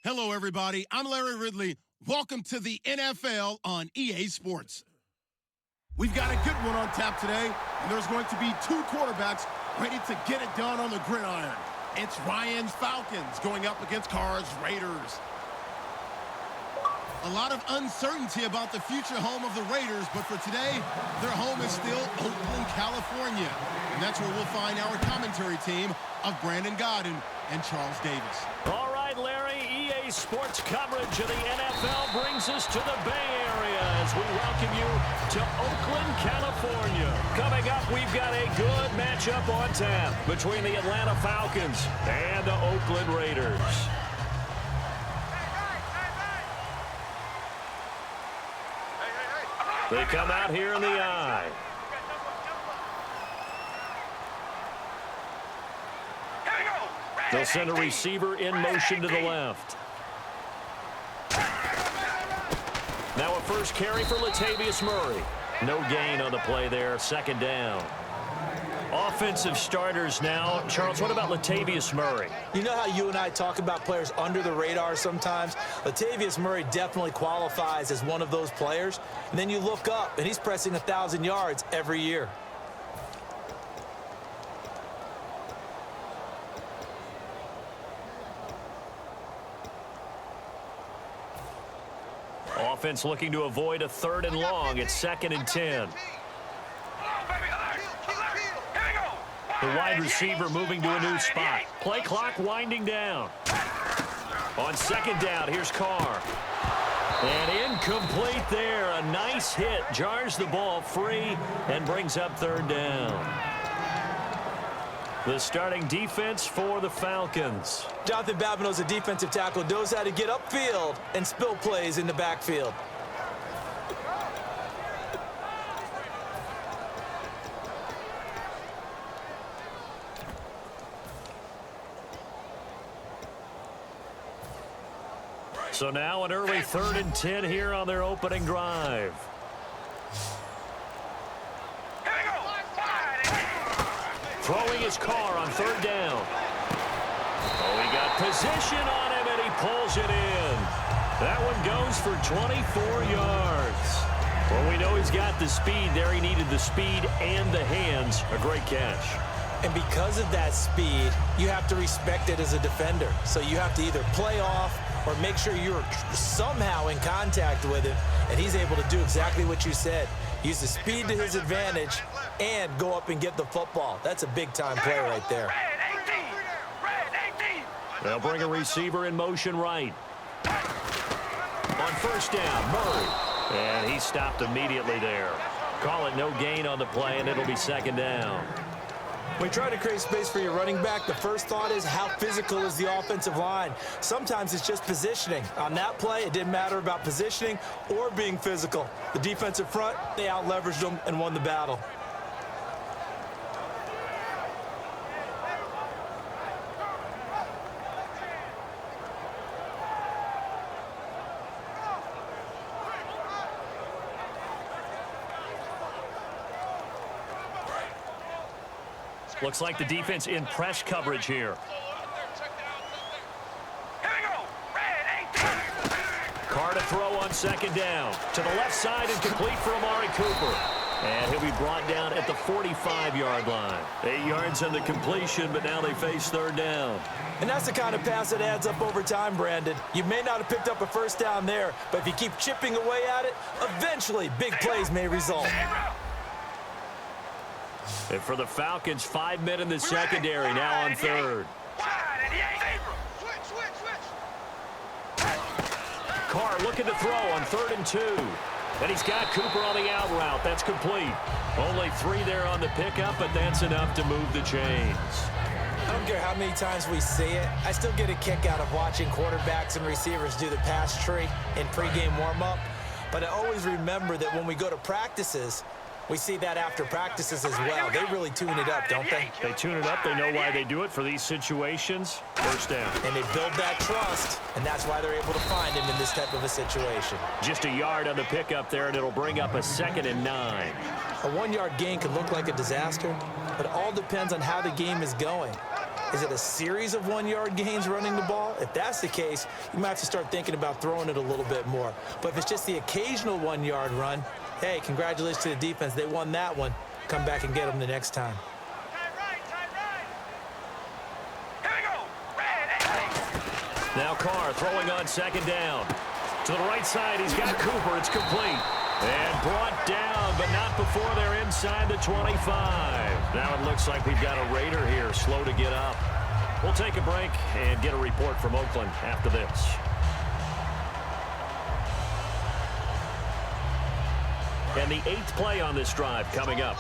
Hello, everybody. I'm Larry Ridley. Welcome to the NFL on EA Sports. We've got a good one on tap today, and there's going to be two quarterbacks ready to get it done on the gridiron. It's Ryan's Falcons going up against Carr's Raiders. A lot of uncertainty about the future home of the Raiders, but for today, their home is still Oakland, California. And that's where we'll find our commentary team of Brandon Godden and Charles Davis. All right, Larry, EA Sports coverage of the NFL brings us to the Bay Area as we welcome you to Oakland, California. Coming up, we've got a good matchup on tap between the Atlanta Falcons and the Oakland Raiders. They come out here in the eye. They'll send a receiver in motion to the left. Now a first carry for Latavius Murray. No gain on the play there, second down. Offensive starters now. Charles, what about Latavius Murray? You know how you and I talk about players under the radar sometimes? Latavius Murray definitely qualifies as one of those players. And then you look up, and he's pressing 1,000 yards every year. Offense looking to avoid a 3rd and long. It's 2nd and 10. The wide receiver moving to a new spot. Play clock winding down. On 2nd down, here's Carr. And incomplete there. A nice hit. Jars the ball free and brings up 3rd down. The starting defense for the Falcons. Jonathan Babineau's a defensive tackle, knows how to get upfield and spill plays in the backfield. So now an early 3rd and 10 here on their opening drive. Throwing his Carr on 3rd down. Oh, he got position on him, and he pulls it in. That one goes for 24 yards. Well, we know he's got the speed there. He needed the speed and the hands. A great catch. And because of that speed, you have to respect it as a defender. So you have to either play off or make sure you're somehow in contact with him. And he's able to do exactly what you said. Use the speed to his advantage and go up and get the football. That's a big-time play right there. They'll bring a receiver in motion right. On 1st down, Murray. And he stopped immediately there. Call it no gain on the play, and it'll be 2nd down. When you try to create space for your running back, the first thought is how physical is the offensive line. Sometimes it's just positioning. On that play, it didn't matter about positioning or being physical. The defensive front, they out-leveraged them and won the battle. Looks like the defense in press coverage here. Carr to throw on 2nd down. To the left side and complete for Amari Cooper. And he'll be brought down at the 45-yard line. 8 yards on the completion, but now they face 3rd down. And that's the kind of pass that adds up over time, Brandon. You may not have picked up a 1st down there, but if you keep chipping away at it, eventually big plays may result. And for the Falcons, 5 men in the secondary, now on 3rd. Carr looking to throw on 3rd and 2. And he's got Cooper on the out route. That's complete. Only 3 there on the pickup, but that's enough to move the chains. I don't care how many times we see it. I still get a kick out of watching quarterbacks and receivers do the pass tree in pregame warm-up. But I always remember that when we go to practices, we see that after practices as well. They really tune it up, don't they? They tune it up. They know why they do it for these situations. 1st down. And they build that trust, and that's why they're able to find him in this type of a situation. Just a yard on the pickup there, and it'll bring up a 2nd and 9. A 1-yard gain can look like a disaster, but it all depends on how the game is going. Is it a series of 1-yard gains running the ball? If that's the case, you might have to start thinking about throwing it a little bit more. But if it's just the occasional 1-yard run, hey, congratulations to the defense. They won that one. Come back and get them the next time. Now Carr throwing on second down. To the right side, he's got Cooper. It's complete. And brought down, but not before they're inside the 25. Now it looks like we've got a Raider here, slow to get up. We'll take a break and get a report from Oakland after this. And the 8th play on this drive coming up.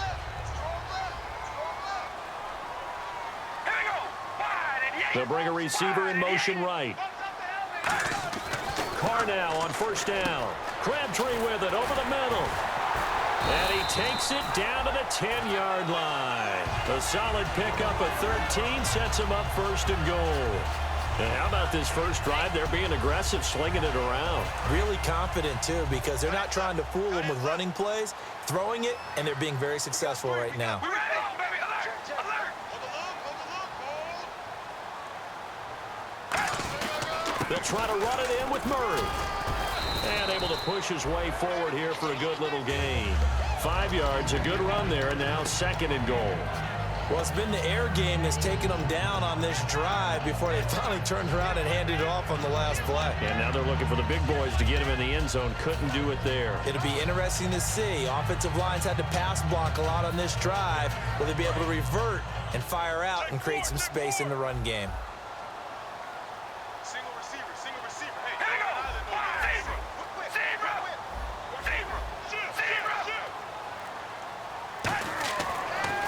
They'll bring a receiver in motion right. Carr now on first down. Crabtree with it over the middle. And he takes it down to the 10-yard line. A solid pickup of 13 sets him up first and goal. And how about this first drive? They're being aggressive, slinging it around. Really confident, too, because they're not trying to fool them with running plays, throwing it, and they're being very successful right now. They'll try to run it in with Murray. And able to push his way forward here for a good little gain. 5 yards, a good run there, and now second and goal. Well, it's been the air game that's taken them down on this drive before they finally turned around and handed it off on the last play. And now they're looking for the big boys to get him in the end zone. Couldn't do it there. It'll be interesting to see. Offensive lines had to pass block a lot on this drive. Will they be able to revert and fire out and create some space in the run game?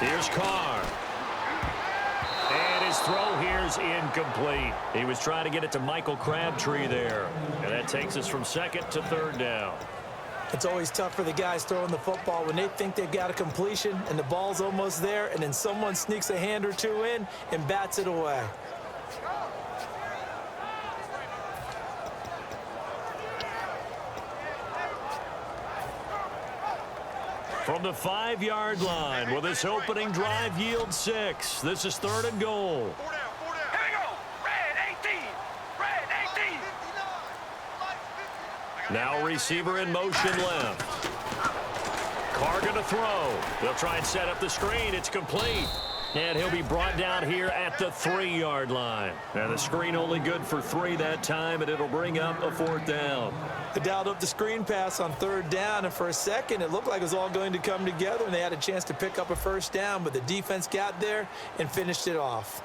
Here's Carr. And his throw here's incomplete. He was trying to get it to Michael Crabtree there. And that takes us from second to third down. It's always tough for the guys throwing the football when they think they've got a completion and the ball's almost there, and then someone sneaks a hand or two in and bats it away. From the 5-yard line, will this opening drive yield 6? This is third and goal. Now receiver in motion left. Carr going to throw. They'll try and set up the screen. It's complete. And he'll be brought down here at the 3-yard line. And the screen only good for 3 that time, and it'll bring up a 4th down. They dialed up the screen pass on third down, and for a second it looked like it was all going to come together, and they had a chance to pick up a first down, but the defense got there and finished it off.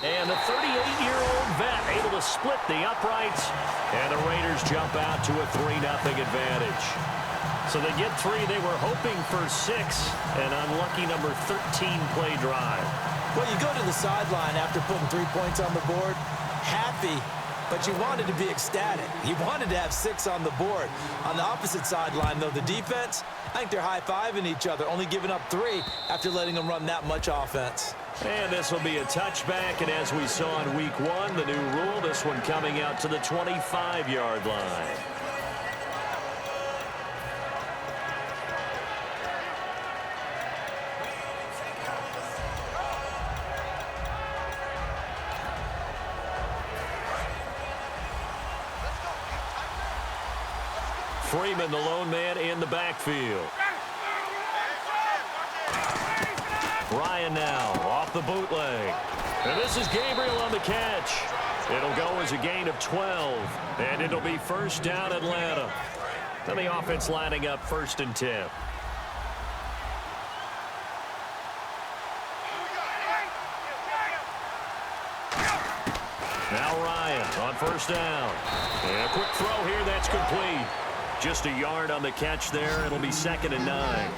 And the 38-year-old vet able to split the uprights, and the Raiders jump out to a 3-0 advantage. So they get 3. They were hoping for 6, an unlucky number 13 play drive. Well, you go to the sideline after putting 3 points on the board, happy, but you wanted to be ecstatic. You wanted to have 6 on the board. On the opposite sideline, though, the defense, I think they're high-fiving each other, only giving up 3 after letting them run that much offense. And this will be a touchback, and as we saw in week 1, the new rule, this one coming out to the 25-yard line. Freeman, the lone man in the backfield. Ryan now off the bootleg. And this is Gabriel on the catch. It'll go as a gain of 12. And it'll be first down Atlanta. And the offense lining up 1st and 10. Now Ryan on first down. And a quick throw here that's complete. Just a yard on the catch there. It'll be 2nd and 9.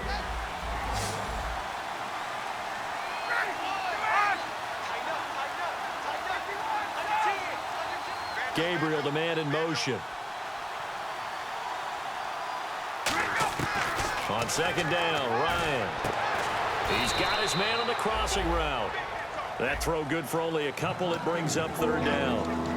Gabriel, the man in motion. On 2nd down, Ryan. He's got his man on the crossing route. That throw good for only a couple. It brings up 3rd down.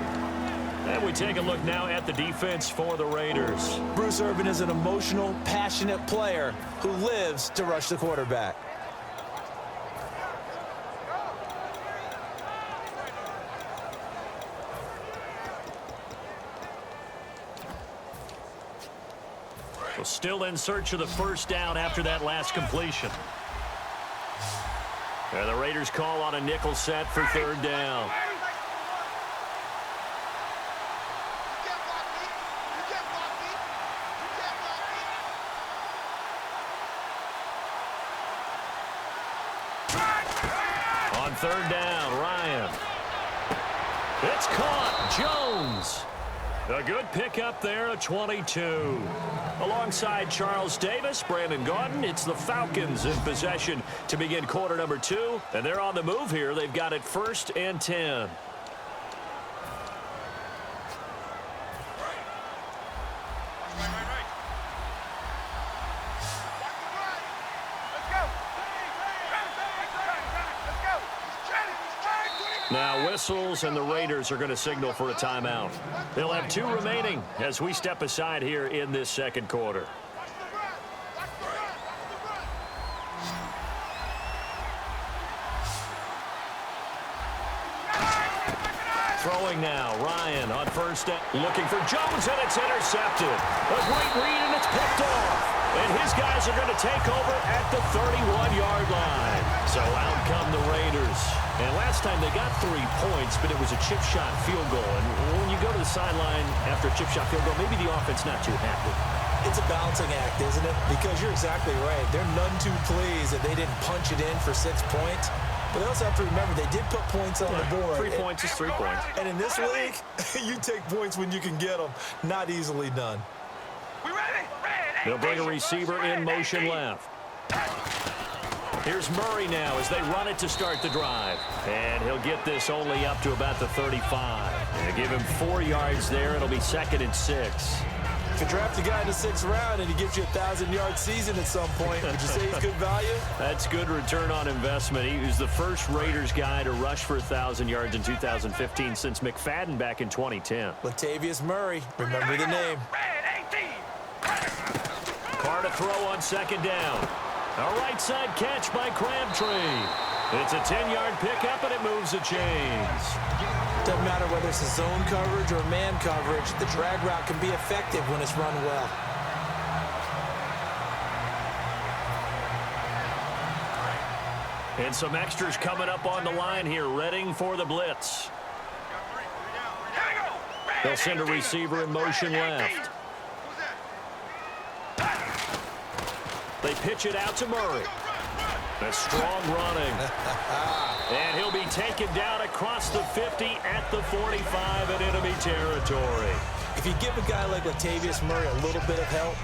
And we take a look now at the defense for the Raiders. Bruce Irvin is an emotional, passionate player who lives to rush the quarterback. Well, still in search of the first down after that last completion. And the Raiders call on a nickel set for third down. On third down, Ryan. It's caught. Jones. A good pickup there, a 22. Alongside Charles Davis, Brandon Gaudin, it's the Falcons in possession to begin quarter number 2. And they're on the move here. They've got it 1st and 10. Now whistles, and the Raiders are going to signal for a timeout. They'll have 2 remaining as we step aside here in this second quarter. Throwing now, Ryan on first down, looking for Jones, and it's intercepted. A great read, and it's picked off. And his guys are going to take over at the 31-yard line. So out come the Raiders. And last time they got 3 points, but it was a chip shot field goal. And when you go to the sideline after a chip shot field goal, maybe the offense not too happy. It's a balancing act, isn't it? Because you're exactly right. They're none too pleased that they didn't punch it in for 6 points. But they also have to remember they did put points on the board. 3 points is 3 points. And in this league, you take points when you can get them. Not easily done. They'll bring a receiver in motion left. Here's Murray now as they run it to start the drive. And he'll get this only up to about the 35. They'll give him 4 yards there. It'll be 2nd and 6. If you draft a guy in the 6th round and he gives you a 1,000-yard season at some point, would you say he's good value? That's good return on investment. He was the first Raiders guy to rush for 1,000 yards in 2015 since McFadden back in 2010. Latavius Murray, remember the name. Carr to throw on 2nd down. A right side catch by Crabtree. It's a 10-yard pickup, and it moves the chains. Doesn't matter whether it's a zone coverage or man coverage, the drag route can be effective when it's run well. And some extras coming up on the line here, readying for the blitz. They'll send a receiver in motion left. They pitch it out to Murray. A strong running. And he'll be taken down across the 50 at the 45 in enemy territory. If you give a guy like Latavius Murray a little bit of help,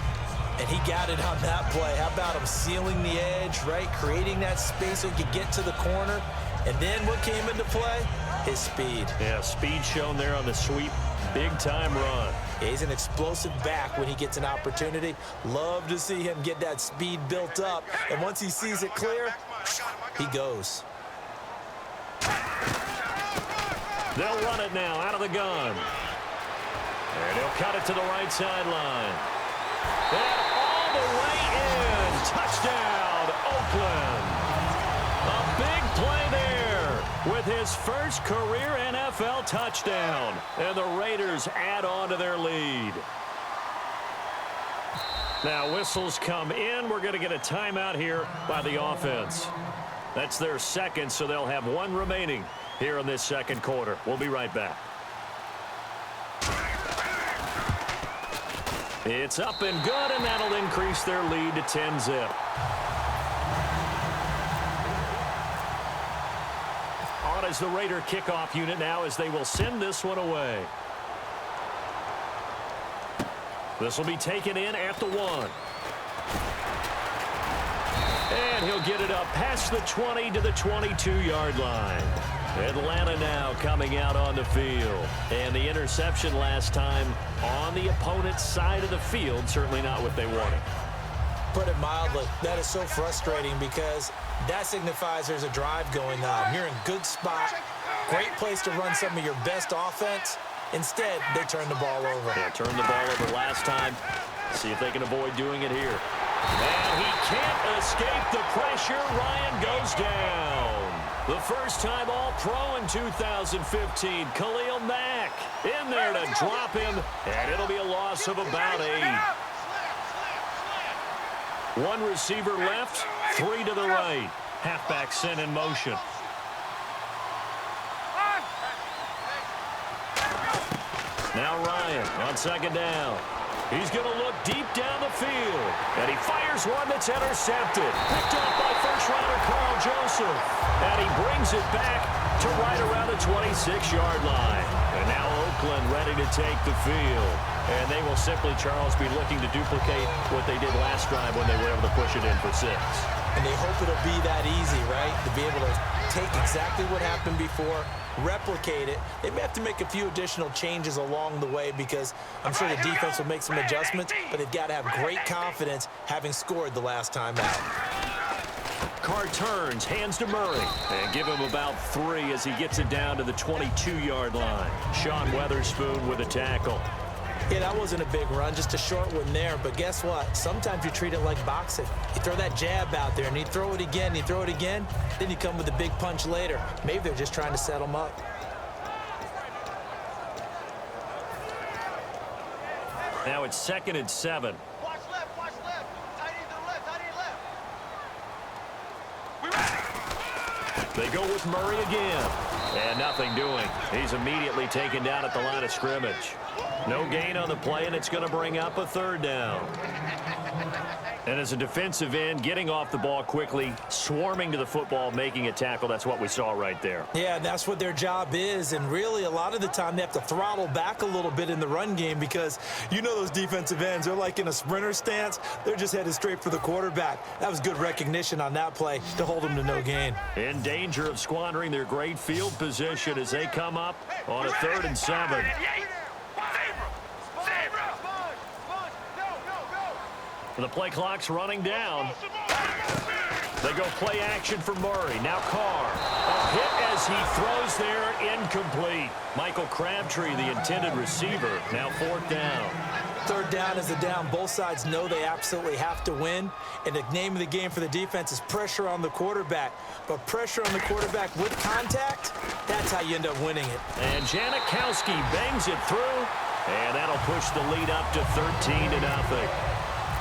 and he got it on that play, how about him sealing the edge, right? Creating that space so he could get to the corner. And then what came into play? His speed. Yeah, speed shown there on the sweep. Big-time run. He's an explosive back when he gets an opportunity. Love to see him get that speed built up. And once he sees it clear, he goes. They'll run it now out of the gun. And he'll cut it to the right sideline. And all the way in. Touchdown, Oakland. A big play there with his first career NFL touchdown. And the Raiders add on to their lead. Now whistles come in. We're going to get a timeout here by the offense. That's their 2nd, so they'll have 1 remaining here in this 2nd quarter. We'll be right back. It's up and good, and that'll increase their lead to 10-zip. On as the Raider kickoff unit now as they will send this one away. This will be taken in at the 1. And he'll get it up past the 20 to the 22-yard line. Atlanta now coming out on the field. And the interception last time on the opponent's side of the field, certainly not what they wanted. Put it mildly, that is so frustrating because that signifies there's a drive going on. You're in good spot, great place to run some of your best offense. Instead, they turn the ball over. Yeah, turned the ball over last time. See if they can avoid doing it here. And he can't escape the pressure. Ryan goes down. The first-time All-Pro in 2015, Khalil Mack in there to drop him, and it'll be a loss of about 8. One receiver left, three to the right. Halfback sent in motion. Now Ryan on second down. He's going to look deep down the field. And he fires one that's intercepted. Picked up by first-rounder Carl Joseph. And he brings it back to right around the 26-yard line. And now Oakland ready to take the field. And they will simply, Charles, be looking to duplicate what they did last drive when they were able to push it in for 6. And they hope it'll be that easy, right? To be able to take exactly what happened before, replicate it. They may have to make a few additional changes along the way because I'm sure the defense will make some adjustments, but they've got to have great confidence having scored the last time out. Carr turns, hands to Murray, and give him about 3 as he gets it down to the 22-yard line. Sean Weatherspoon with a tackle. Yeah, that wasn't a big run, just a short one there. But guess what? Sometimes you treat it like boxing. You throw that jab out there, and you throw it again, you throw it again, then you come with a big punch later. Maybe they're just trying to set them up. Now it's 2nd and 7. Watch left, watch left. Tight end to the left, tight end left. We ready. They go with Murray again. And nothing doing. He's immediately taken down at the line of scrimmage. No gain on the play, and it's going to bring up a 3rd down. And as a defensive end, getting off the ball quickly, swarming to the football, making a tackle, that's what we saw right there. Yeah, and that's what their job is. And really, a lot of the time, they have to throttle back a little bit in the run game because you know those defensive ends, they're like in a sprinter stance. They're just headed straight for the quarterback. That was good recognition on that play to hold them to no gain. In danger of squandering their great field position as they come up on a 3rd and 7. The play clock's running down. They go play action for Murray. Now Carr. A hit as he throws there, incomplete. Michael Crabtree, the intended receiver, now 4th down. 3rd down is the down. Both sides know they absolutely have to win. And the name of the game for the defense is pressure on the quarterback. But pressure on the quarterback with contact, that's how you end up winning it. And Janikowski bangs it through. And that'll push the lead up to 13-0.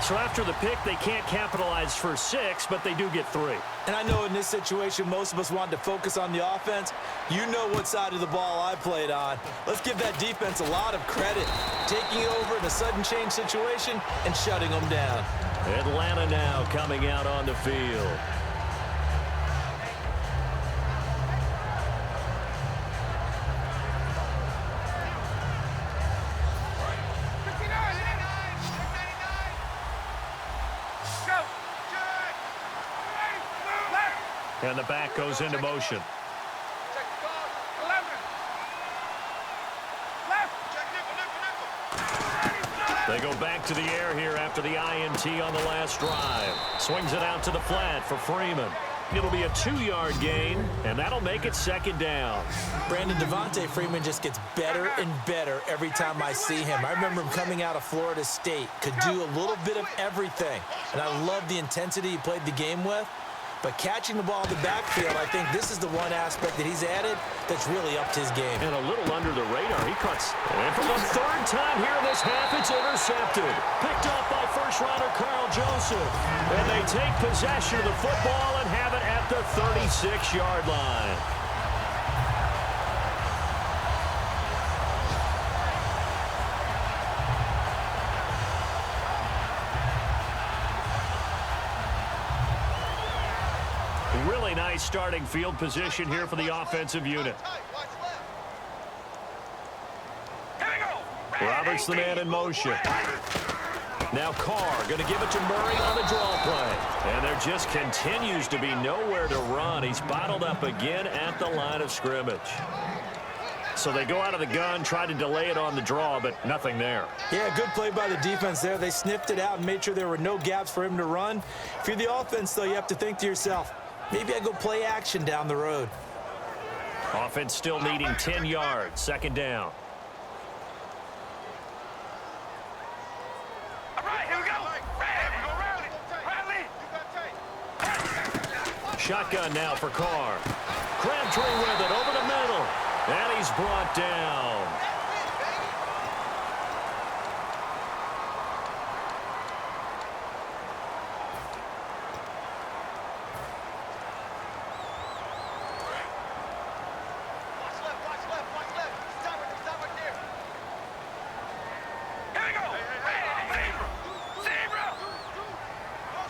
So after the pick, they can't capitalize for 6, but they do get 3. And I know in this situation, most of us wanted to focus on the offense. You know what side of the ball I played on. Let's give that defense a lot of credit. Taking over in a sudden change situation and shutting them down. Atlanta now coming out on the field. And the back goes into motion. They go back to the air here after the INT on the last drive. Swings it out to the flat for Freeman. It'll be a 2-yard gain, and that'll make it 2nd down. Brandon Devontae Freeman just gets better and better every time I see him. I remember him coming out of Florida State, could do a little bit of everything. And I love the intensity he played the game with. But catching the ball in the backfield, I think this is the one aspect that he's added that's really upped his game. And a little under the radar. He cuts. And for the 3rd time here in this half, it's intercepted. Picked up by first-rounder Carl Joseph. And they take possession of the football and have it at the 36-yard line. Really nice starting field position here for the offensive unit. Roberts the man in motion. Now Carr going to give it to Murray on the draw play. And there just continues to be nowhere to run. He's bottled up again at the line of scrimmage. So they go out of the gun, try to delay it on the draw, but nothing there. Yeah, good play by the defense there. They sniffed it out and made sure there were no gaps for him to run. If you're the offense, though, you have to think to yourself, maybe I go play action down the road. Offense still needing 10 yards. 2nd down. All right, here we go. Shotgun now for Carr. Crabtree with it over the middle. And he's brought down.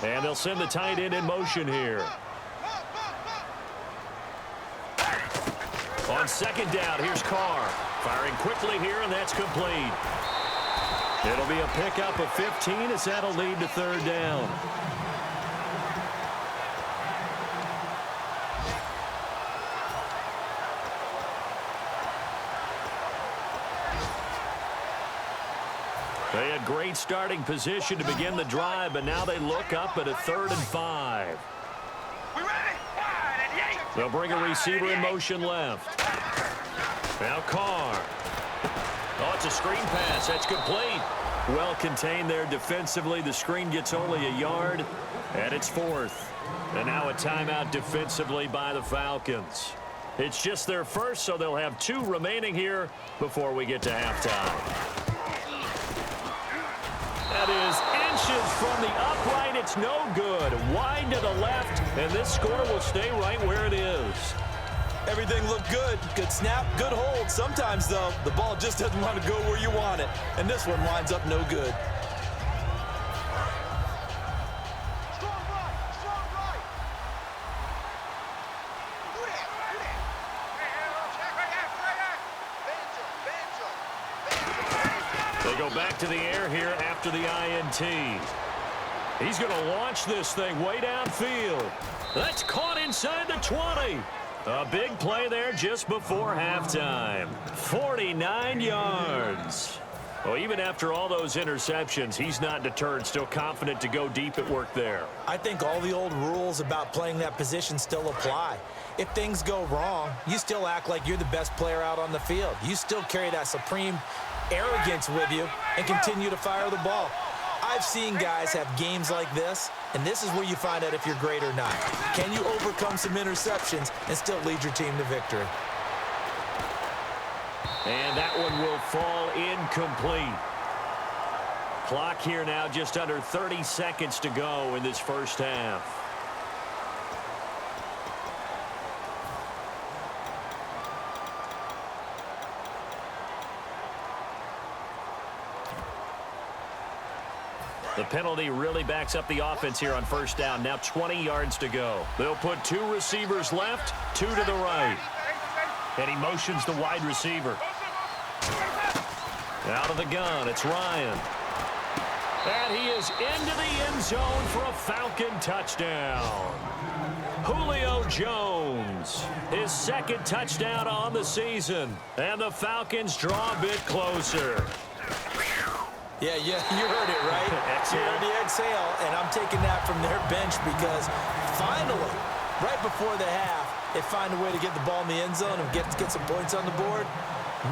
And they'll send the tight end in motion here. On second down, here's Carr. Firing quickly here, and that's complete. It'll be a pickup of 15 as that'll lead to third down. They had great starting position to begin the drive, but now they look up at a 3rd and 5. We ready? Wide and yank. They'll bring a receiver in motion left. Now Carr. Oh, it's a screen pass. That's complete. Well contained there defensively. The screen gets only a yard, and it's 4th. And now a timeout defensively by the Falcons. It's just their first, so they'll have 2 remaining here before we get to halftime. That is inches from the upright. It's no good. Wide to the left, and this score will stay right where it is. Everything looked good. Good snap, good hold. Sometimes, though, the ball just doesn't want to go where you want it. And this one winds up no good. Strong right. Strong right. Do that. Do that. Check right there. Bench him. They go back to the air here after the INT. He's going to launch this thing way downfield. That's caught inside the 20. A big play there just before halftime. 49 yards. Well, even after all those interceptions, he's not deterred, still confident to go deep at work there. I think all the old rules about playing that position still apply. If things go wrong, you still act like you're the best player out on the field. You still carry that supreme arrogance with you and continue to fire the ball. I've seen guys have games like this, and this is where you find out if you're great or not. Can you overcome some interceptions and still lead your team to victory? And that one will fall incomplete. Clock here now just under 30 seconds to go in this first half. The penalty really backs up the offense here on first down. Now 20 yards to go. They'll put 2 receivers left, 2 to the right. And he motions the wide receiver. Out of the gun, it's Ryan. And he is into the end zone for a Falcon touchdown. Julio Jones, his 2nd touchdown on the season. And the Falcons draw a bit closer. Yeah, you heard it, right? You heard the exhale, and I'm taking that from their bench because finally, right before the half, they find a way to get the ball in the end zone and get some points on the board.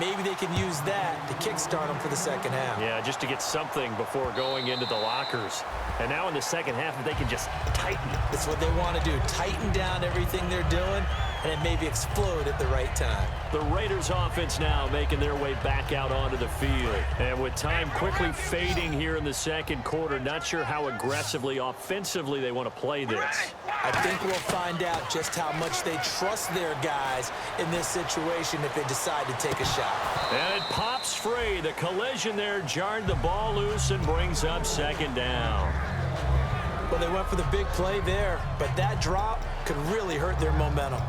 Maybe they can use that to kickstart them for the second half. Yeah, just to get something before going into the lockers. And now in the second half, if they can just tighten. That's what they want to do, tighten down everything they're doing, and then maybe explode at the right time. The Raiders offense now making their way back out onto the field. And with time quickly fading here in the second quarter, not sure how aggressively, offensively they want to play this. I think we'll find out just how much they trust their guys in this situation if they decide to take a shot. And it pops free. The collision there jarred the ball loose and brings up second down. Well, they went for the big play there, but that drop could really hurt their momentum.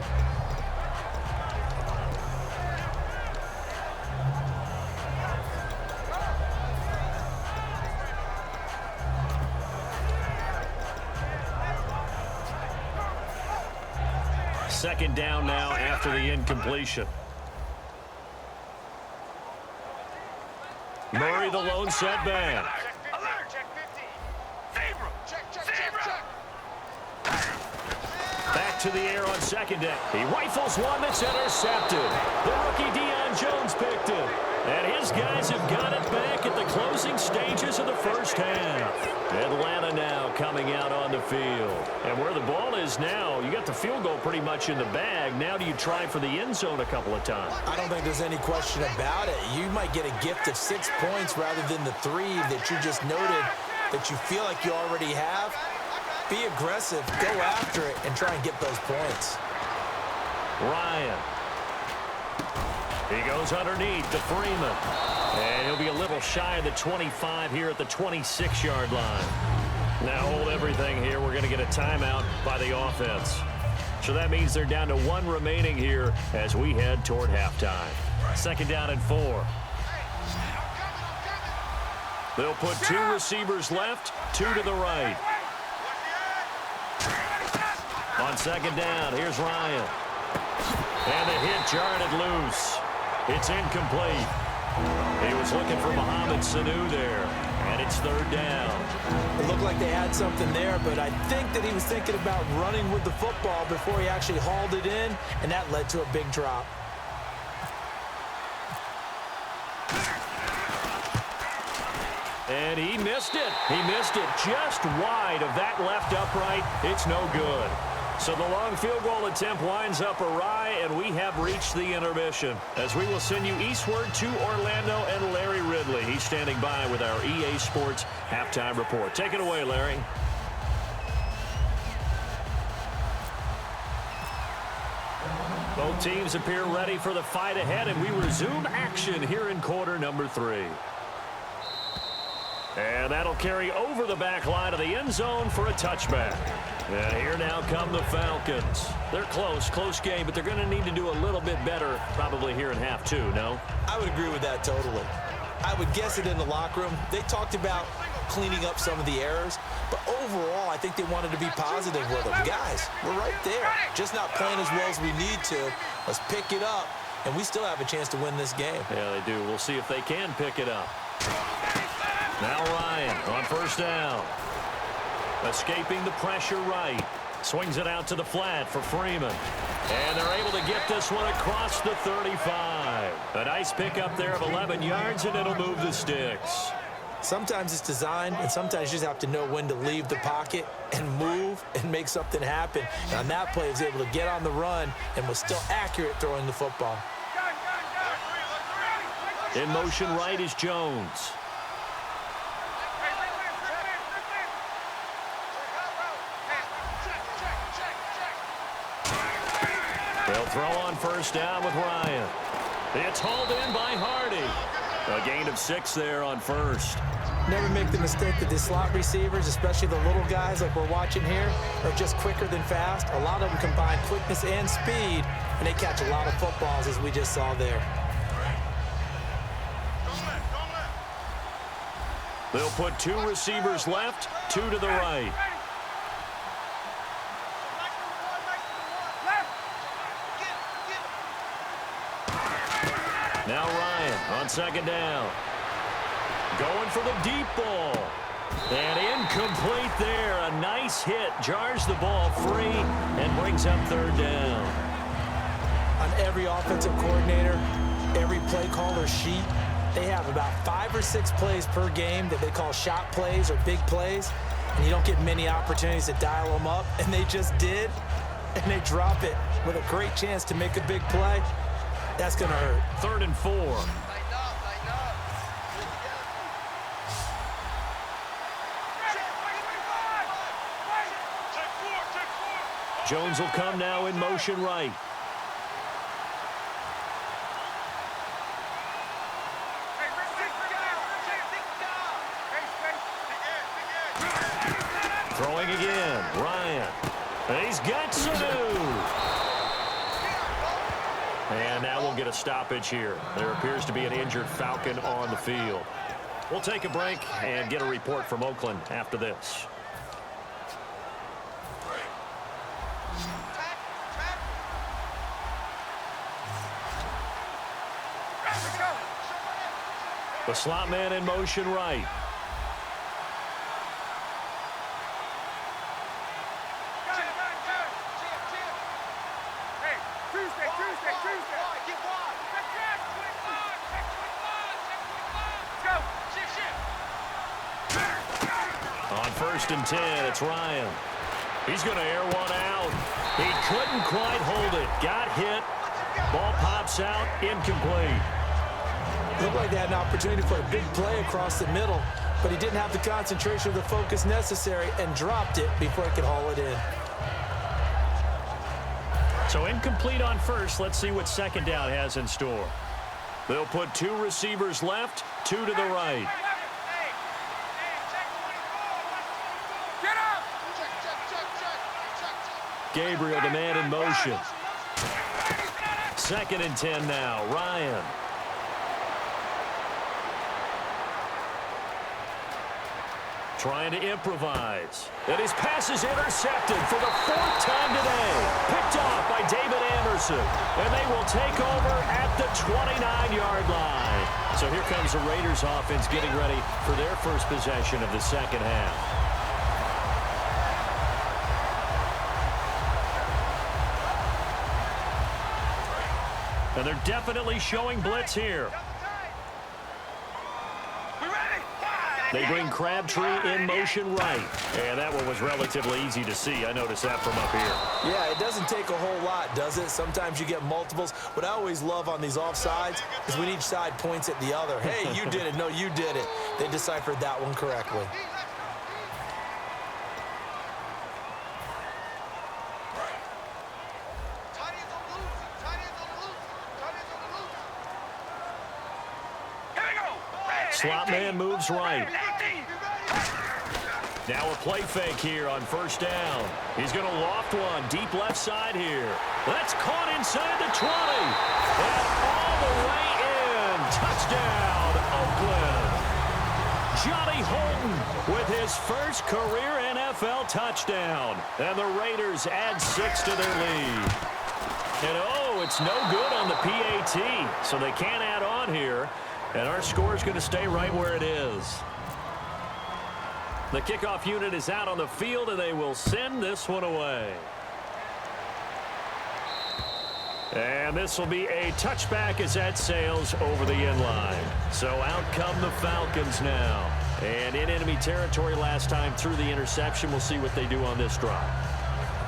Second down now after the incompletion. Murray the lone setback. Alert. Check 15. Zebra. Check. Back to the air on second down. He rifles one that's intercepted. The rookie Deion Jones picked it. And his guys have got it back at the closing stages of the first half. Atlanta now coming out on the field. And where the ball is now, you got the field goal pretty much in the bag. Now do you try for the end zone a couple of times? I don't think there's any question about it. You might get a gift of 6 points rather than the 3 that you just noted that you feel like you already have. Be aggressive, go after it, and try and get those points. Ryan. He goes underneath to Freeman. And he'll be a little shy of the 25 here at the 26-yard line. Now hold everything here. We're going to get a timeout by the offense. So that means they're down to 1 remaining here as we head toward halftime. 2nd down and 4. They'll put 2 receivers left, 2 to the right. On 2nd down, here's Ryan. And the hit jarred it loose. It's incomplete. He was looking for Mohamed Sanu there. And it's 3rd down. It looked like they had something there, but I think that he was thinking about running with the football before he actually hauled it in, and that led to a big drop. And he missed it. He missed it just wide of that left upright. It's no good. So the long field goal attempt winds up awry, and we have reached the intermission. As we will send you eastward to Orlando and Larry Ridley. He's standing by with our EA Sports halftime report. Take it away, Larry. Both teams appear ready for the fight ahead, and we resume action here in quarter number 3. And that'll carry over the back line of the end zone for a touchback. And here now come the Falcons. They're close game, but they're going to need to do a little bit better probably here in half 2, no? I would agree with that totally. I would guess it in the locker room. They talked about cleaning up some of the errors, but overall, I think they wanted to be positive with them. Guys, we're right there. Just not playing as well as we need to. Let's pick it up, and we still have a chance to win this game. Yeah, they do. We'll see if they can pick it up. Now Ryan on 1st down. Escaping the pressure right. Swings it out to the flat for Freeman. And they're able to get this one across the 35. A nice pickup there of 11 yards, and it'll move the sticks. Sometimes it's designed, and sometimes you just have to know when to leave the pocket and move and make something happen. And on that play, he was able to get on the run and was still accurate throwing the football. In motion right is Jones. They'll throw on 1st down with Ryan. It's hauled in by Hardy. A gain of 6 there on 1st. Never make the mistake that the slot receivers, especially the little guys like we're watching here, are just quicker than fast. A lot of them combine quickness and speed, and they catch a lot of footballs, as we just saw there. They'll put 2 receivers left, 2 to the right. Now Ryan on 2nd down. Going for the deep ball. And incomplete there. A nice hit. Jars the ball free and brings up 3rd down. On every offensive coordinator, every play caller sheet, they have about 5 or 6 plays per game that they call shot plays or big plays. And you don't get many opportunities to dial them up. And they just did. And they drop it with a great chance to make a big play. That's going to hurt. 3rd and 4. Jones will come now in motion right. Throwing again, Ryan. And he's got Sanu. And now we'll get a stoppage here. There appears to be an injured Falcon on the field. We'll take a break and get a report from Oakland after this. The slot man in motion right. On 1st and 10, it's Ryan. He's going to air one out. He couldn't quite hold it. Got hit. Ball pops out. Incomplete. Looked like they had an opportunity for a big play across the middle, but he didn't have the concentration or the focus necessary and dropped it before he could haul it in. So incomplete on 1st. Let's see what 2nd down has in store. They'll put 2 receivers left, 2 to the right. Gabriel, the man in motion. 2nd and 10 now. Ryan. Trying to improvise. And his pass is intercepted for the 4th time today. Picked off by David Anderson. And they will take over at the 29-yard line. So here comes the Raiders offense getting ready for their first possession of the second half. And they're definitely showing blitz here. They bring Crabtree in motion right. And that one was relatively easy to see. I noticed that from up here. Yeah, it doesn't take a whole lot, does it? Sometimes you get multiples. What I always love on these offsides is when each side points at the other. Hey, you did it. No, you did it. They deciphered that one correctly. Slot man moves right. Now a play fake here on 1st down. He's going to loft one deep left side here. That's caught inside the 20. And all the way in. Touchdown, Oakland. Johnny Holton with his first career NFL touchdown. And the Raiders add 6 to their lead. And oh, it's no good on the PAT. So they can't add on here. And our score is going to stay right where it is. The kickoff unit is out on the field, and they will send this one away. And this will be a touchback as that sails over the inline. So out come the Falcons now. And in enemy territory last time through the interception. We'll see what they do on this drive.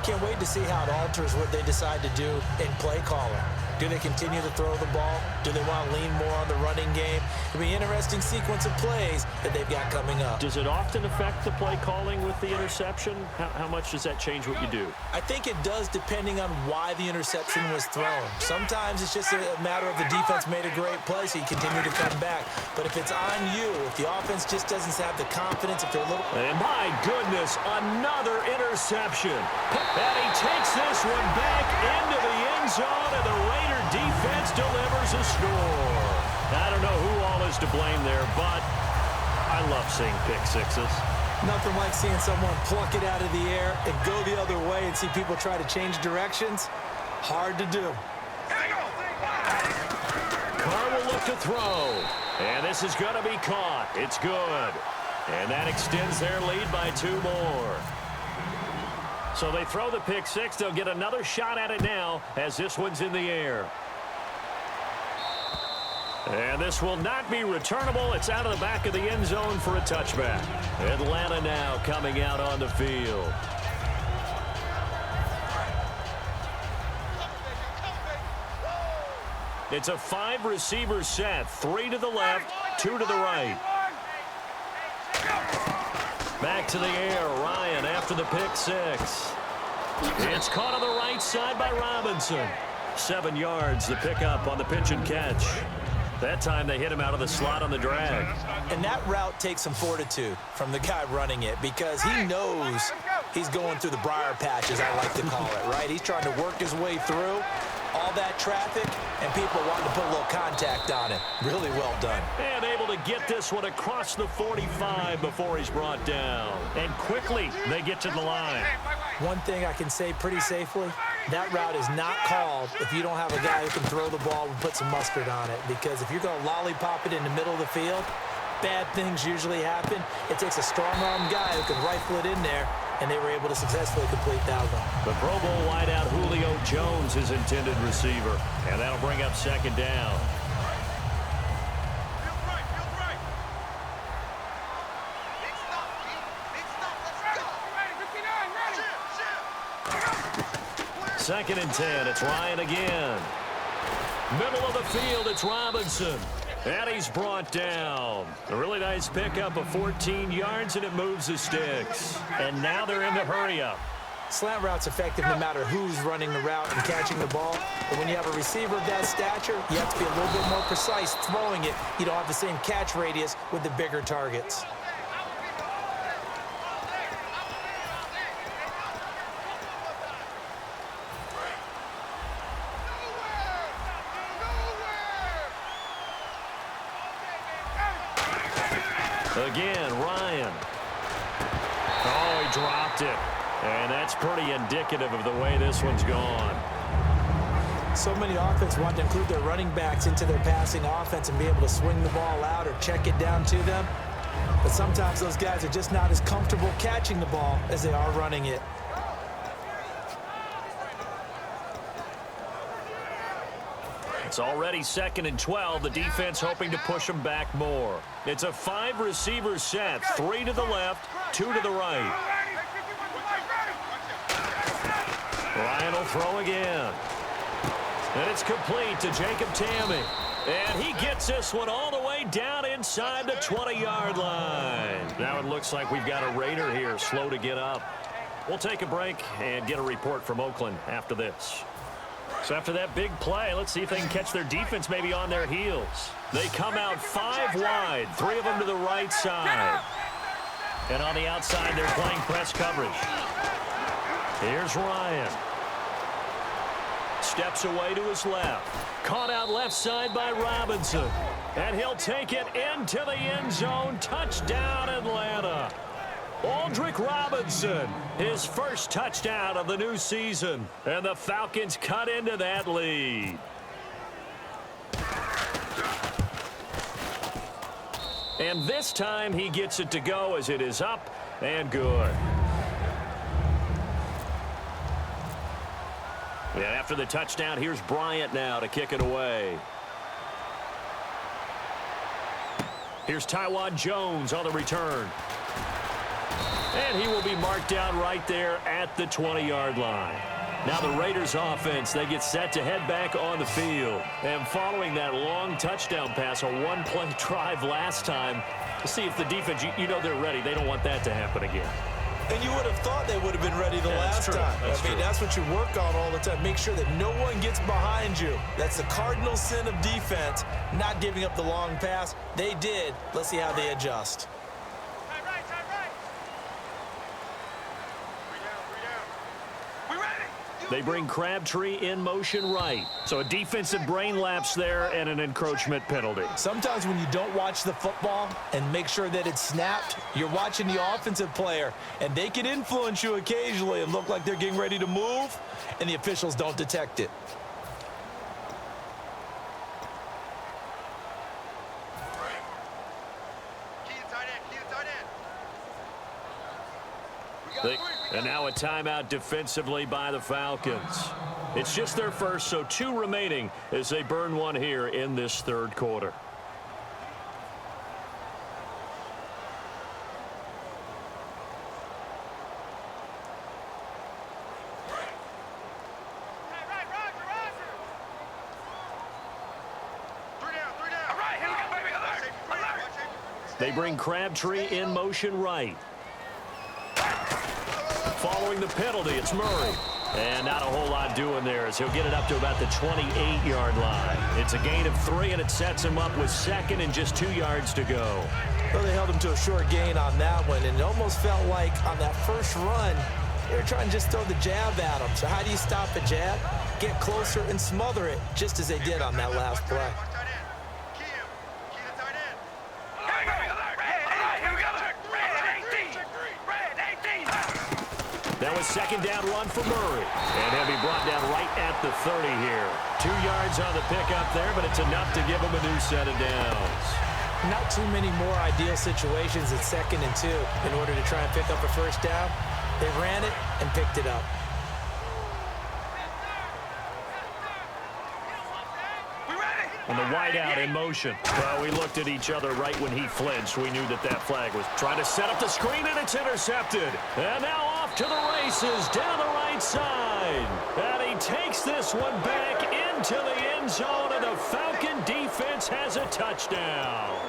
Can't wait to see how it alters what they decide to do in play calling. Do they continue to throw the ball? Do they want to lean more on the running game? It'll be an interesting sequence of plays that they've got coming up. Does it often affect the play calling with the interception? How much does that change what you do? I think it does depending on why the interception was thrown. Sometimes it's just a matter of the defense made a great play, so you continue to come back. But if it's on you, if the offense just doesn't have the confidence, if they're a little... And my goodness, another interception. And he takes this one back into the end zone, and the Raider defense delivers a score. I don't know who all is to blame there, but I love seeing pick sixes. Nothing like seeing someone pluck it out of the air and go the other way and see people try to change directions. Hard to do. Carr will look to throw. And this is going to be caught. It's good. And that extends their lead by 2 more. So they throw the pick six. They'll get another shot at it now as this one's in the air. And this will not be returnable. It's out of the back of the end zone for a touchback. Atlanta now coming out on the field. It's a 5-receiver set. 3 to the left, 2 to the right. Back to the air. Ryan after the pick six. It's caught on the right side by Robinson. 7 yards, the pickup on the pitch and catch. That time they hit him out of the slot on the drag. And that route takes some fortitude from the guy running it because he knows he's going through the briar patch, as I like to call it, right? He's trying to work his way through all that traffic and people wanting to put a little contact on it. Really well done. And able to get this one across the 45 before he's brought down. And quickly they get to the line. One thing I can say pretty safely, that route is not called if you don't have a guy who can throw the ball and put some mustard on it. Because if you're going to lollipop it in the middle of the field, bad things usually happen. It takes a strong-armed guy who can rifle it in there, and they were able to successfully complete that one. The Pro Bowl wideout Julio Jones is intended receiver, and that'll bring up second down. Second and 10, it's Ryan again. Middle of the field, it's Robinson. And he's brought down. A really nice pickup of 14 yards, and it moves the sticks. And now they're in the hurry-up. Slant route's effective no matter who's running the route and catching the ball. But when you have a receiver of that stature, you have to be a little bit more precise throwing it. You don't have the same catch radius with the bigger targets. Again, Ryan. Oh, he dropped it. And that's pretty indicative of the way this one's gone. So many offenses want to include their running backs into their passing offense and be able to swing the ball out or check it down to them. But sometimes those guys are just not as comfortable catching the ball as they are running it. It's already 2nd and 12. The defense hoping to push them back more. It's a 5-receiver set. 3 to the left, 2 to the right. Ryan will throw again. And it's complete to Jacob Tamme. And he gets this one all the way down inside the 20-yard line. Now it looks like we've got a Raider here slow to get up. We'll take a break and get a report from Oakland after this. So after that big play, let's see if they can catch their defense maybe on their heels. They come out 5 wide, 3 of them to the right side. And on the outside, they're playing press coverage. Here's Ryan. Steps away to his left. Caught out left side by Robinson. And he'll take it into the end zone. Touchdown, Atlanta. Aldrick Robinson, his first touchdown of the new season. And the Falcons cut into that lead. And this time he gets it to go as it is up and good. And after the touchdown, here's Bryant now to kick it away. Here's Taiwan Jones on the return. And he will be marked down right there at the 20-yard line. Now the Raiders offense, they get set to head back on the field. And following that long touchdown pass, a one-play drive last time, to see if the defense, you know they're ready. They don't want that to happen again. And you would have thought they would have been ready the last time. That's what you work on all the time. Make sure that no one gets behind you. That's the cardinal sin of defense, not giving up the long pass. They did. Let's see how they adjust. They bring Crabtree in motion right. So a defensive brain lapse there and an encroachment penalty. Sometimes when you don't watch the football and make sure that it's snapped, you're watching the offensive player, and they can influence you occasionally and look like they're getting ready to move, and the officials don't detect it. And now a timeout defensively by the Falcons. It's just their first, so 2 remaining as they burn one here in this third quarter. They bring Crabtree in motion right. Following the penalty, it's Murray. And not a whole lot doing there as he'll get it up to about the 28-yard line. It's a gain of 3, and it sets him up with 2nd and just 2 yards to go. Well, they held him to a short gain on that one, and it almost felt like on that first run, they were trying to just throw the jab at him. So how do you stop a jab? Get closer and smother it, just as they did on that last play. That was 2nd down run for Murray. And he'll be brought down right at the 30 here. 2 yards on the pickup there, but it's enough to give him a new set of downs. Not too many more ideal situations at 2nd and 2 in order to try and pick up a first down. They ran it and picked it up. And the wideout in motion. Well, we looked at each other right when he flinched. We knew that that flag was trying to set up the screen, and it's intercepted. And now off to the races down the right side. And he takes this one back into the end zone, and the Falcon defense has a touchdown.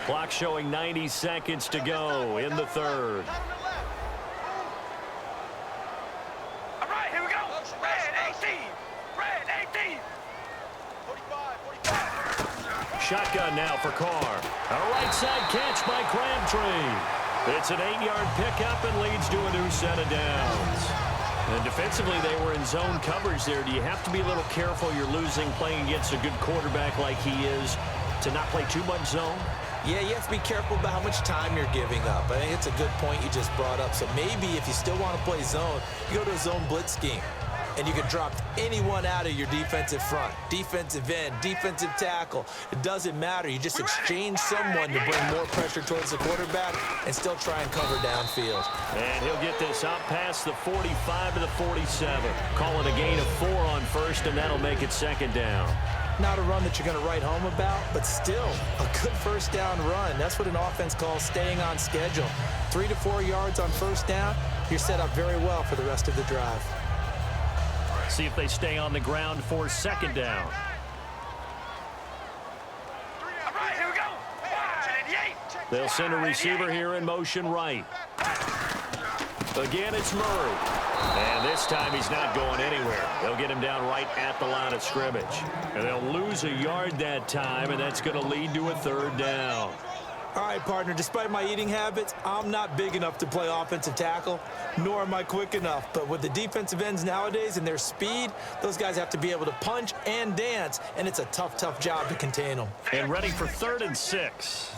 Clock showing 90 seconds to go in the third. All right, here we go. Red 18. Red 18. 45. Shotgun now for Carr. A right side catch by Crabtree. It's an 8-yard pickup and leads to a new set of downs. And defensively, they were in zone coverage there. Do you have to be a little careful? You're losing playing against a good quarterback like he is to not play too much zone? Yeah, you have to be careful about how much time you're giving up. I think it's a good point you just brought up. So maybe if you still want to play zone, you go to a zone blitz scheme. And you can drop anyone out of your defensive front, defensive end, defensive tackle. It doesn't matter. You just exchange someone to bring more pressure towards the quarterback and still try and cover downfield. And he'll get this out past the 45 to the 47. Call it a gain of 4 on first, and that'll make it second down. Not a run that you're going to write home about, but still a good first down run. That's what an offense calls staying on schedule. 3 to 4 yards on first down, you're set up very well for the rest of the drive. See if they stay on the ground for second down. All right, here we go. They'll send a receiver here in motion right. Again, it's Murray. And this time he's not going anywhere. They'll get him down right at the line of scrimmage. And they'll lose a yard that time, and that's going to lead to a third down. All right, partner, despite my eating habits, I'm not big enough to play offensive tackle, nor am I quick enough. But with the defensive ends nowadays and their speed, those guys have to be able to punch and dance, and it's a tough, tough job to contain them. And ready for 3rd and 6.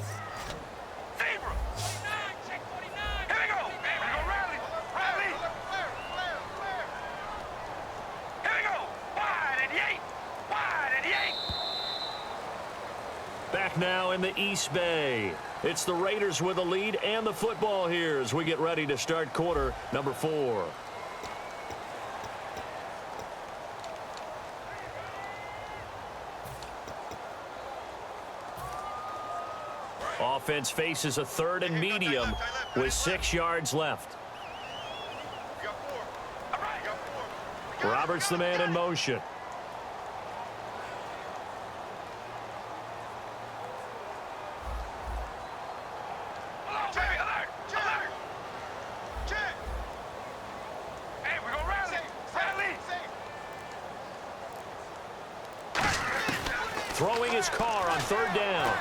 Back now in the East Bay. It's the Raiders with a lead and the football here as we get ready to start quarter number 4. Offense faces a 3rd and medium with 6 yards left. Roberts the man in motion. Throwing his car on 3rd down.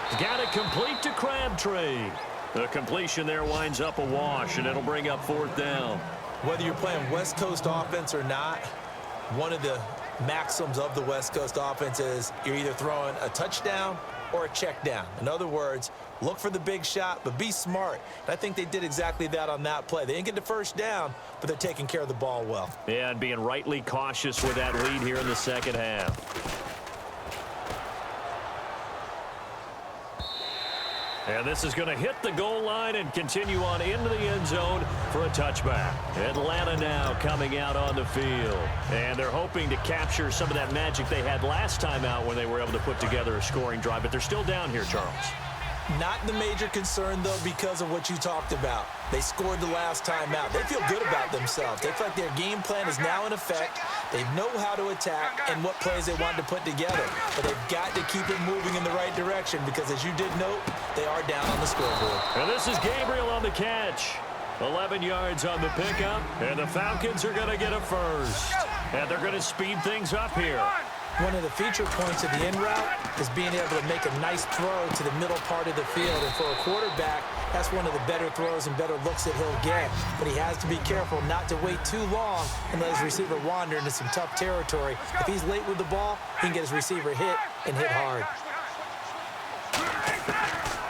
He's got it complete to Crabtree. The completion there winds up a wash, and it'll bring up 4th down. Whether you're playing West Coast offense or not, one of the maxims of the West Coast offense is you're either throwing a touchdown or a check down. In other words, look for the big shot, but be smart. And I think they did exactly that on that play. They didn't get the first down, but they're taking care of the ball well. Yeah, and being rightly cautious with that lead here in the second half. And this is going to hit the goal line and continue on into the end zone for a touchback. Atlanta now coming out on the field. And they're hoping to capture some of that magic they had last time out when they were able to put together a scoring drive. But they're still down here, Charles. Not the major concern, though, because of what you talked about. They scored the last time out. They feel good about themselves. They feel like their game plan is now in effect. They know how to attack and what plays they want to put together. But they've got to keep it moving in the right direction because, as you did note, they are down on the scoreboard. And this is Gabriel on the catch. 11 yards on the pickup, and the Falcons are going to get a first. And they're going to speed things up here. One of the feature points of the in route is being able to make a nice throw to the middle part of the field. And for a quarterback, that's one of the better throws and better looks that he'll get. But he has to be careful not to wait too long and let his receiver wander into some tough territory. If he's late with the ball, he can get his receiver hit and hit hard.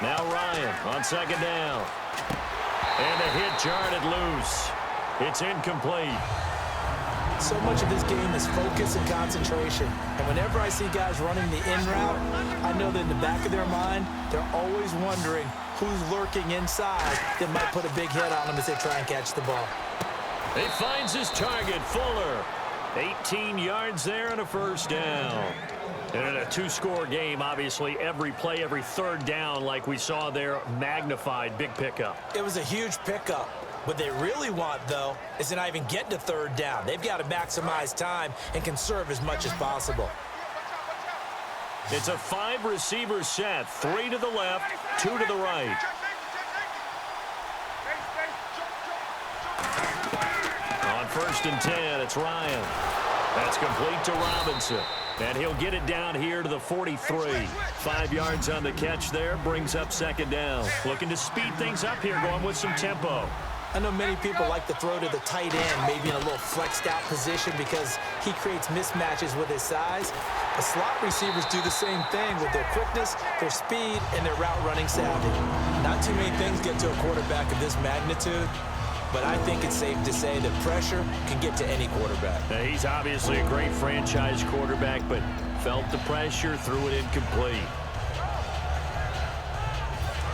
Now Ryan on 2nd down. And the hit jarred it loose. It's incomplete. So much of this game is focus and concentration. And whenever I see guys running the in route, I know that in the back of their mind, they're always wondering who's lurking inside that might put a big hit on them as they try and catch the ball. He finds his target, Fuller. 18 yards there and a first down. And in a 2-score game, obviously, every play, every 3rd down, like we saw there, magnified, big pickup. It was a huge pickup. What they really want, though, is to not even get to 3rd down. They've got to maximize time and conserve as much as possible. It's a 5-receiver set, 3 to the left, 2 to the right. On 1st and 10, it's Ryan. That's complete to Robinson. And he'll get it down here to the 43. 5 yards on the catch there, brings up 2nd down. Looking to speed things up here, going with some tempo. I know many people like to throw to the tight end, maybe in a little flexed out position because he creates mismatches with his size. The slot receivers do the same thing with their quickness, their speed, and their route running savvy. Not too many things get to a quarterback of this magnitude, but I think it's safe to say that pressure can get to any quarterback. Now, he's obviously a great franchise quarterback, but felt the pressure, threw it incomplete.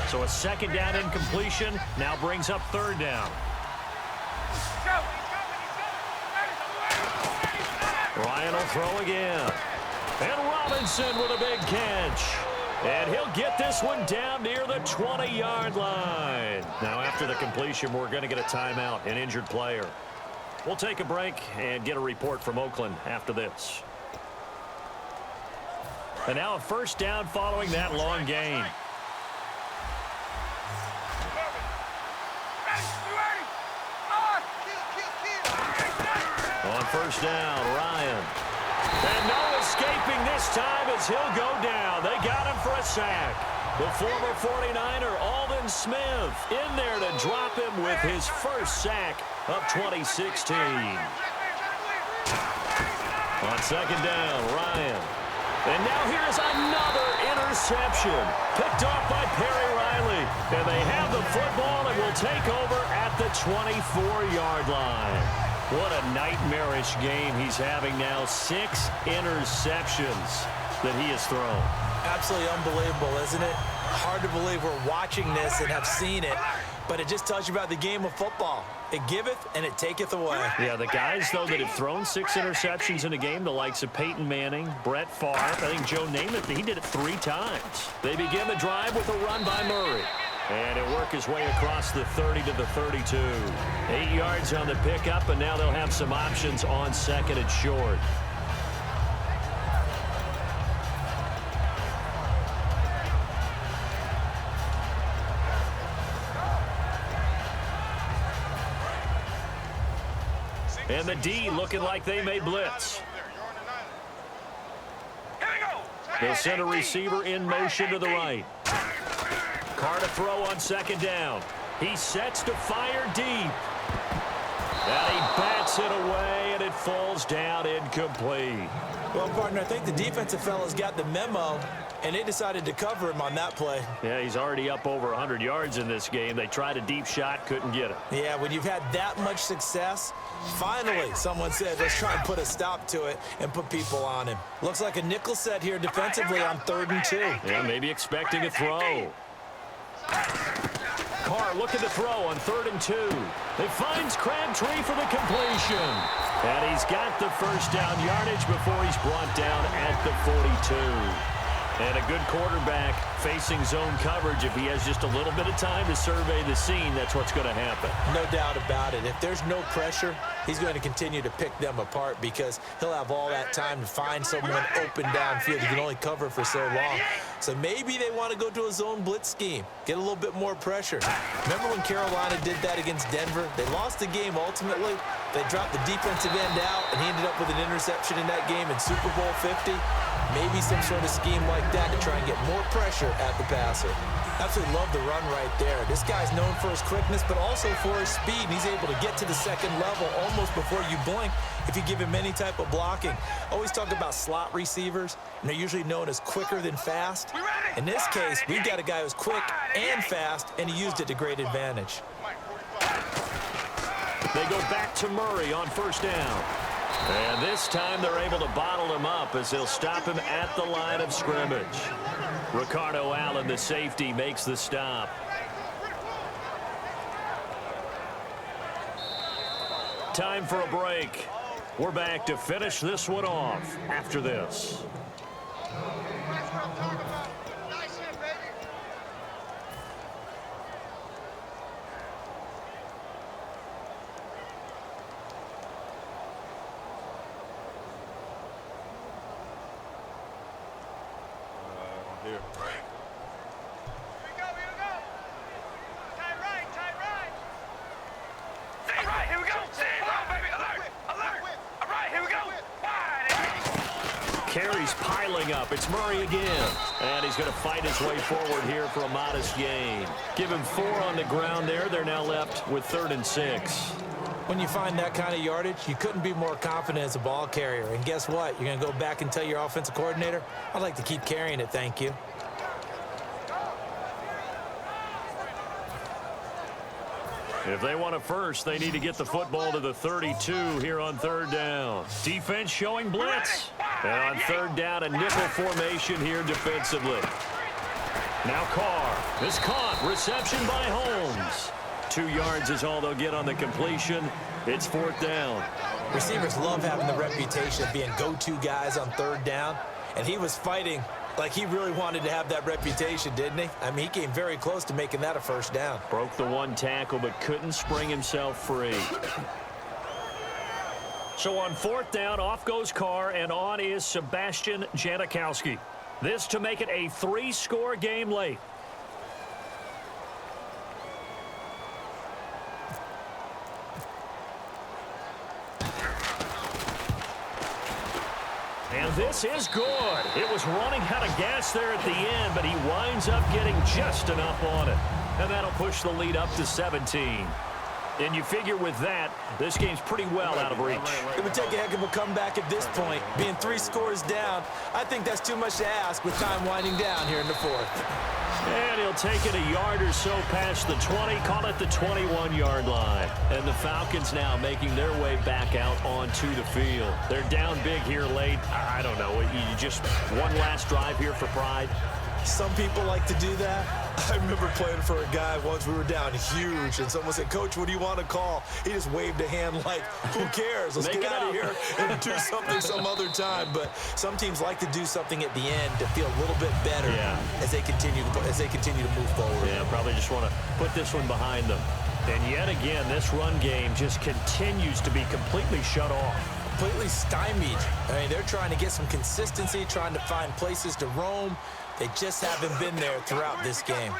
So a second down incompletion now brings up third down. Ryan will throw again. And Robinson with a big catch. And he'll get this one down near the 20-yard line. Now after the completion, we're going to get a timeout, an injured player. We'll take a break and get a report from Oakland after this. And now a first down following that long gain. On first down, Ryan. And no escaping this time as he'll go down. They got him for a sack. The former 49er, Aldon Smith, in there to drop him with his first sack of 2016. On second down, Ryan. And now here's another interception. Picked off by Perry Riley. And they have the football and will take over at the 24-yard line. What a nightmarish game he's having now. 6 interceptions that he has thrown. Absolutely unbelievable, isn't it? Hard to believe we're watching this and have seen it, but it just tells you about the game of football. It giveth and it taketh away. Yeah, the guys, though, that have thrown 6 interceptions in a game, the likes of Peyton Manning, Brett Favre, I think Joe Namath, he did it 3 times. They begin the drive with a run by Murray. And he'll work his way across the 30 to the 32. 8 yards on the pickup, and now they'll have some options on second and short. And the D looking like they may blitz. They'll send a receiver in motion to the right. Carr to throw on second down. He sets to fire deep. And he bats it away, and it falls down incomplete. Well, partner, I think the defensive fellas got the memo, and they decided to cover him on that play. Yeah, he's already up over 100 yards in this game. They tried a deep shot, couldn't get it. Yeah, when you've had that much success, finally someone said, let's try and put a stop to it and put people on him. Looks like a nickel set here defensively on 3rd and 2. Yeah, maybe expecting a throw. Carr looking to throw on 3rd and 2. It finds Crabtree for the completion. And he's got the first down yardage before he's brought down at the 42. And a good quarterback facing zone coverage. If he has just a little bit of time to survey the scene, that's what's going to happen. No doubt about it. If there's no pressure, he's going to continue to pick them apart because he'll have all that time to find someone open downfield. He can only cover for so long. So maybe they want to go to a zone blitz scheme, get a little bit more pressure. Remember when Carolina did that against Denver? They lost the game ultimately. They dropped the defensive end out, and he ended up with an interception in that game in Super Bowl 50. Maybe some sort of scheme like that to try and get more pressure at the passer. Absolutely love the run right there. This guy's known for his quickness, but also for his speed. And he's able to get to the second level almost before you blink if you give him any type of blocking. Always talk about slot receivers, and they're usually known as quicker than fast. In this case, we've got a guy who's quick and fast, and he used it to great advantage. They go back to Murray on first down. And this time they're able to bottle him up as they'll stop him at the line of scrimmage. Ricardo Allen, the safety, makes the stop. Time for a break. We're back to finish this one off after this. Here. Carries piling up. It's Murray again. And he's going to fight his way forward here for a modest gain. Give him 4 on the ground there. They're now left with 3rd and 6. When you find that kind of yardage, you couldn't be more confident as a ball carrier. And guess what? You're going to go back and tell your offensive coordinator, I'd like to keep carrying it, thank you. If they want a first, they need to get the football to the 32 here on 3rd down. Defense showing blitz. And on 3rd down, a nickel formation here defensively. Now Carr. This caught. Reception by Holmes. 2 yards is all they'll get on the completion. It's 4th down. Receivers love having the reputation of being go-to guys on 3rd down. And he was fighting like he really wanted to have that reputation, didn't he? I mean, he came very close to making that a 1st down. Broke the 1 tackle, but couldn't spring himself free. So on 4th down, off goes Carr, and on is Sebastian Janikowski. This to make it a 3-score game late. And this is good. It was running out of gas there at the end, but he winds up getting just enough on it. And that'll push the lead up to 17. And you figure with that, this game's pretty well out of reach. It would take a heck of a comeback at this point. Being 3 scores down, I think that's too much to ask with time winding down here in the 4th. And he'll take it a yard or so past the 20, call it the 21-yard line. And the Falcons now making their way back out onto the field. They're down big here late. I don't know, you just one last drive here for pride. Some people like to do that. I remember playing for a guy once. We were down huge, and someone said, "Coach, what do you want to call?" He just waved a hand like, "Who cares? Let's get out of here and do something some other time." But some teams like to do something at the end to feel a little bit better as they continue to move forward. Yeah, probably just want to put this one behind them. And yet again, this run game just continues to be completely shut off. Completely stymied. I mean, they're trying to get some consistency, trying to find places to roam. They just haven't been there throughout this game.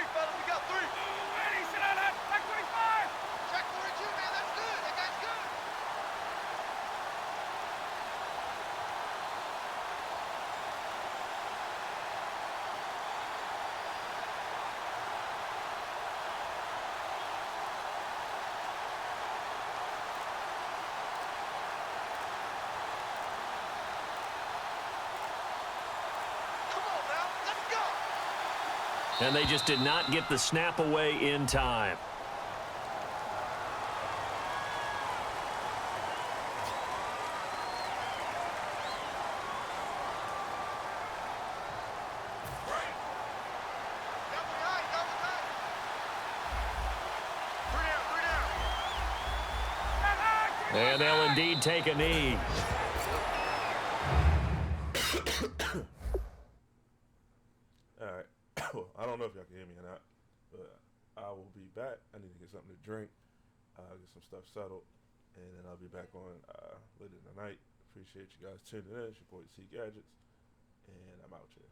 And they just did not get the snap away in time. And they'll indeed take a knee. All right. I don't know if y'all can hear me or not, but I will be back. I need to get something to drink, get some stuff settled, and then I'll be back on later tonight. Appreciate you guys tuning in. It's your boy C Gadgets, and I'm out here.